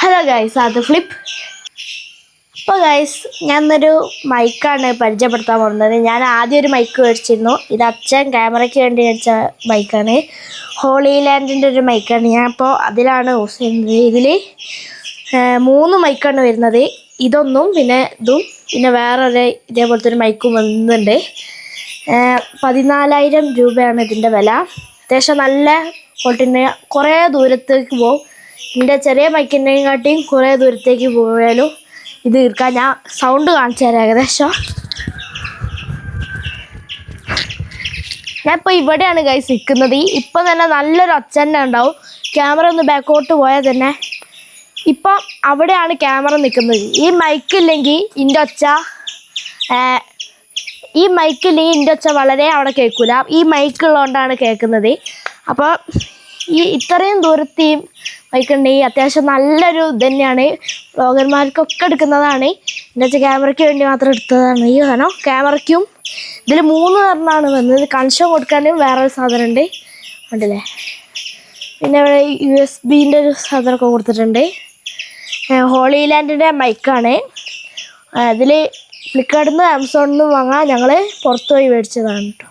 Hello guys, അത് flip. അപ്പോൾ guys, ഞാനൊരു മൈക്കാണ് പരിചയപ്പെടുത്താൻ പോകുന്നത്. ഞാൻ ആദ്യം ഒരു മൈക്ക് മേടിച്ചിരുന്നു. ഇത് അച്ഛൻ ക്യാമറയ്ക്ക് വേണ്ടി മേടിച്ച മൈക്കാണ്. ഹോളി ലാൻഡിൻ്റെ ഒരു മൈക്കാണ്. ഞാൻ ഇപ്പോൾ അതിലാണ് യൂസ് ചെയ്യുന്നത്. ഇതിൽ 3 മൈക്കാണ് വരുന്നത്. ഇതൊന്നും, പിന്നെ ഇതും, പിന്നെ വേറൊരു ഇതേപോലത്തെ ഒരു മൈക്കും വന്നിട്ടുണ്ട്. 14,000 രൂപയാണ് ഇതിൻ്റെ വില. അത്യാവശ്യം നല്ല ക്വാളിറ്റിൻ്റെ, കുറേ ദൂരത്തേക്ക് പോകും. ഇതിൻ്റെ ചെറിയ മൈക്കിൻ്റെയും കാട്ടിയും കുറേ ദൂരത്തേക്ക് പോയാലും ഇത് തീർക്കാൻ. ഞാൻ സൗണ്ട് കാണിച്ചു തരാം. ഏകദേശം ഞാൻ ഇപ്പോൾ ഇവിടെയാണ് ഗൈസ് നിൽക്കുന്നത്. ഇപ്പം തന്നെ നല്ലൊരു ഒച്ച തന്നെ ഉണ്ടാവും. ക്യാമറ ഒന്ന് ബാക്കോട്ട് പോയാൽ തന്നെ ഇപ്പം അവിടെയാണ് ക്യാമറ നിൽക്കുന്നത്. ഈ മൈക്കില്ലെങ്കിൽ ഇതിൻ്റെ ഒച്ച വളരെ അവിടെ കേൾക്കില്ല. ഈ മൈക്കുള്ളതുകൊണ്ടാണ് കേൾക്കുന്നത്. അപ്പോൾ ഇത്രയും ദൂരത്തെയും മൈക്കുണ്ടെങ്കിൽ അത്യാവശ്യം നല്ലൊരു ഇത് തന്നെയാണ്. വ്ളോഗർമാർക്കൊക്കെ എടുക്കുന്നതാണ്. എൻ്റെ അച്ഛൻ ക്യാമറയ്ക്ക് വേണ്ടി മാത്രം എടുത്തതാണ് ഈ സാധനം. ക്യാമറയ്ക്കും ഇതിൽ 3 തരമാണ് വന്നത്. കണക്ഷൻ കൊടുക്കാനും വേറൊരു സാധനം ഉണ്ട്, ഉണ്ടല്ലേ. പിന്നെ ഇവിടെ USB-ൻ്റെ ഒരു സാധനമൊക്കെ കൊടുത്തിട്ടുണ്ട്. ഹോളി ലാൻഡിൻ്റെ മൈക്കാണ്. ഇതിൽ ഫ്ലിപ്കാർട്ടിൽ നിന്ന് ആമസോണിൽ നിന്ന് വാങ്ങാൻ ഞങ്ങൾ പുറത്ത് പോയി മേടിച്ചതാണ് കേട്ടോ.